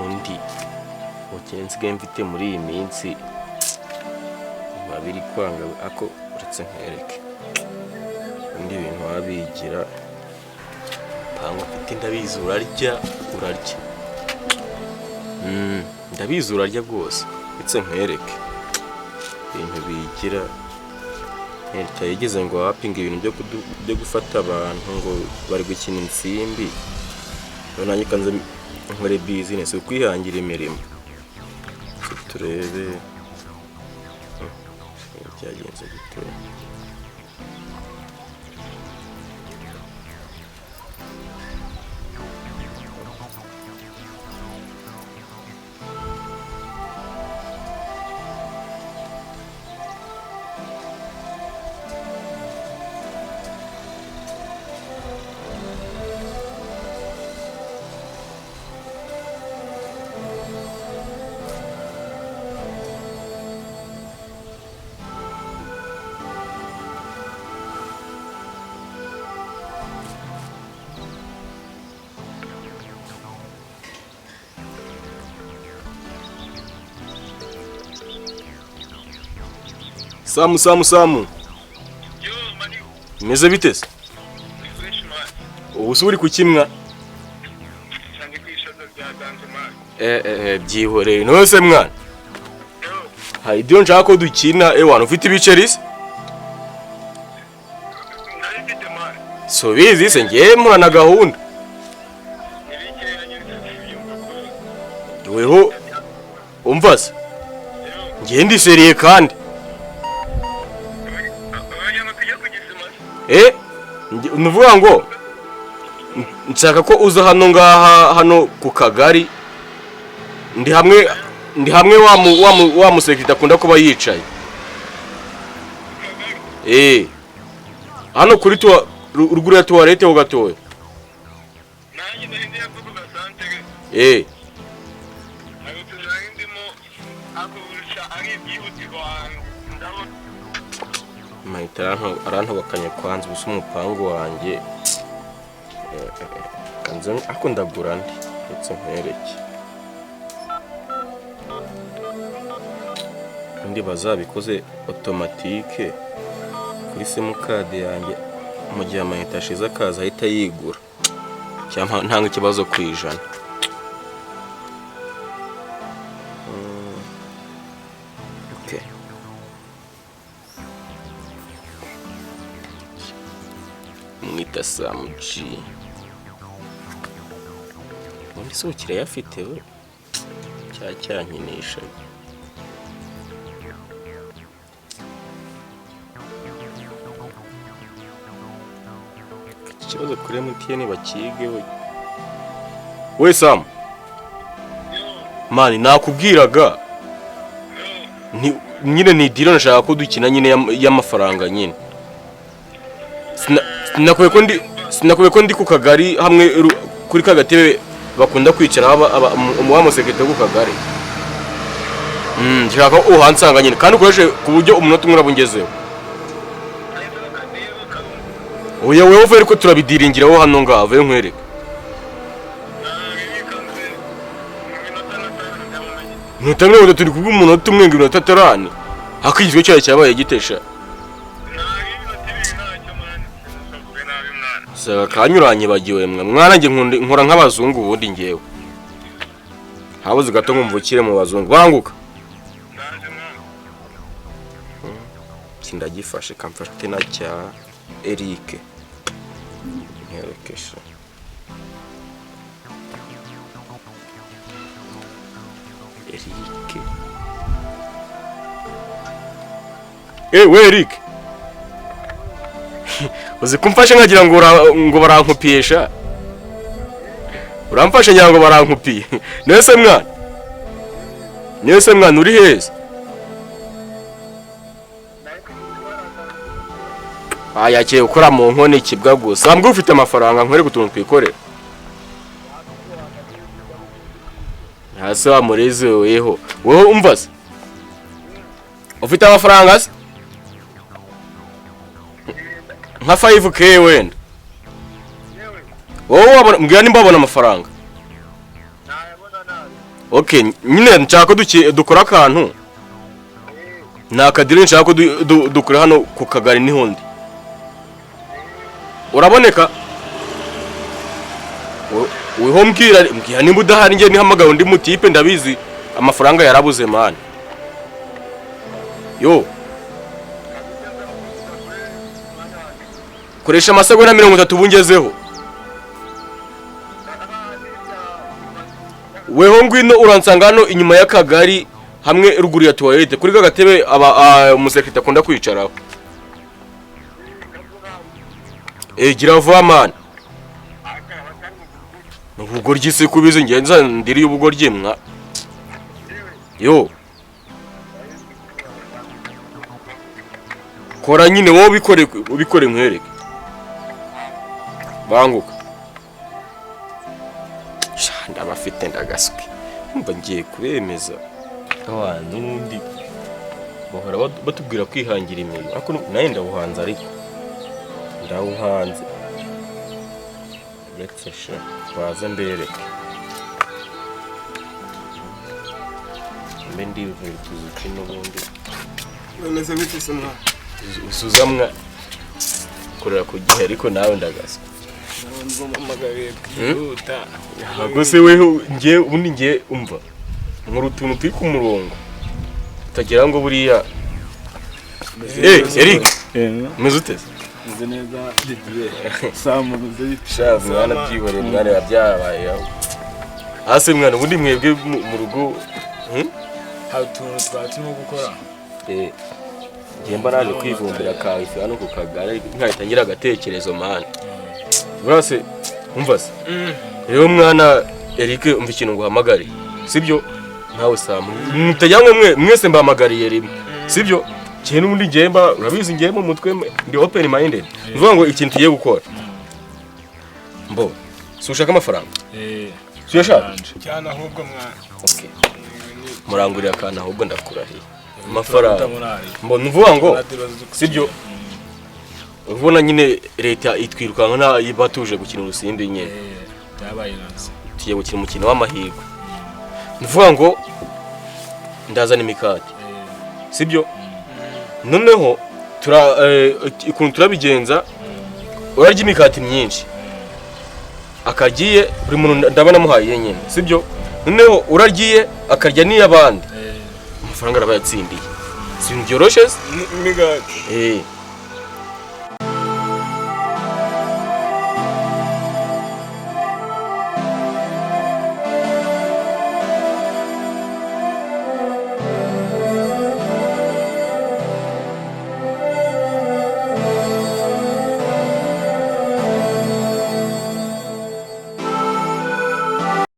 undi ukenze game mfite muri iyi minsi babiri kwanga ako uretse nkereke undi bintu wabigira pango mfite ndabizi urarya ndabizi urarya rwose uretse nkereke ibintu bigira Leta yigeze ngo wapinga ibintu byo gufata abantu ngo bari gukina insimbi nanye kanze nkore business ukwihangira imirimo turebe cyagenze gute Samu. Yo, mani. Meze bitese? Fresh man. Ubu uri kukimwa? Cyane kwishoza bya danze man. Byihoreye nose mwana. Yo. Hari dio nshaka ko dukina wana ufite ibicerisi? Nari mfite man. So bizi se ngiye murana gahunda. Weho umvase. Ngiye ndi seriye kandi. Nuvuga ngo nshaka ko uza hano ngaha hano ku kagari ndi hamwe wa musekirite akunda kuba yicaye hano kuri ruguru ya toilette ho gatoya nanjye ndi yakuvuga santere ndimo akurusha ari byihutirwa ndabona Maitara arantobakanye kwanza busa umupango wanjye kanze akunda gurandi ndetse nkereke ndi bazabikoze automatique kuri simukade yanjye mu gihe amayita ashize akaza ahita yigura cyangwa ntanga ikibazo kwijana mwita samuji undi sokire yafite we cyankinisha ikibazo kuri MTN bakige we Sam mani nakubwiraga nyine ni diro nashaka ko dukina nyine y'amafaranga nyine sinakuye ko ndi ku kagari hamwe kuri kagatebe bakunda kwicara wa musekirite ku kagari nshaka uhansanga nyine kandi ukoreshe ku buryo umunota umwe urabungezeho oya wewe uvuye ko turabidiringiraho hano ngave nkwereka Nutamwe ngo turi kubwa umunota umwe ngo inota tarani hakigizwe cyaye cyabaye gitesha Saka kanyuranye bagiwe mwana nge nkora nk'abazungu ubundi ngewe habuze gato ngumvukire mu bazungu banguka Sindagifashe kamfate na cya Eric nkerekesha Eric we Eric uzi kumfashe nkagira ngo barankupiyesha uramfashe ngira ngo barankupiye nese mwana uri heza yakeye ukora mu nkone ikibwa gusa sambwe ufite amafaranga nkwere gutuntu twikorera hasi wa murezi weho wowe umvaze ufite amafaranga se nka 5k wenda wowe mbwira nimba babona amafaranga Okay, nyine nshaka ko dukora akantu. Nakadire nshaka ko dukora hano ku kagari niho ndi. Uraboneka? Weho mbwira nimba udahari ngiye nihamagara undi mutipe ndabizi amafaranga yarabuze man. Yo. Koresha amasegonda 30 bungezeho. Weho ngwino uransanga hano inyuma y'akagari hamwe ruguru ya toilette kuri gagatebe umusekretari akunda kwicaraho. Gira vuba man. Ubugoryi se kubize ngenza ndiri ubugoryi mwa. Yo. Kora nyine wowe ubikore nkwereke. Banguka. Ndabafite ndagaswe. Mba ngiye kubemeza. Abantu nundi bahora batubwira kwihangira imirimo. Ariko naye ndawuhanze ariko. Ndawuhanze. Yetsesha baza mbereka. Mbe ndivuye tuzuki n'ubundi. Bameze bite se mwa? Usuzamwa korera ku gihe ariko nawe ndagaswe. Ndabona amagare kwihuta. Agose weho ngiye ubundi ngiye umva. Nk'urutuntu turi ku murongo. Utagira ngo buriya. Eric. Meze uteze? Meze neza didiye. Samu meze bite? Shazi mwana byihoreye mwana yabyabaye yaho. Ase mwana ubundi mwebwe mu rugo Hautuntu twaturimo gukora. Ngemba naje kwivumbira kawe ifi hano ku kagari nkahita ngira agatekerezo man. Burase umva se. Rero mwana Eric umva ikintu nguhamagare. Sibyo? Ntawe Samu. Mutajyamwe mwese mbahamagariye rimwe. Sibyo? Cyane ubundi ngemba urabizi ngiye mu mutwe ndi open minded. Uvuga ngo ikintu tugiye gukora. Mbo. Si ushaka amafaranga? Siyashaka? Cyane ahubwo mwana. Okay. Murangurira kana ahubwo ndakurahiye. Amafaranga. Mbo nuvuga ngo sibyo? Ubona nyine leta itwirukanka nta ibatuje gukina urusindi nyene. Byabaye nase. Tugiye gukina umukino w'amahirwe. Nuvuga ngo ndazana imikati. Sibyo? Noneho ikuntu turabigenza urarya imikati myinshi. Akagiye buri muntu ndabana muhaye nyene. Sibyo? Noneho uraryiye akarya n'iyabandi. Amafaranga arabayatsindiye. Sinjyoroshe imigati.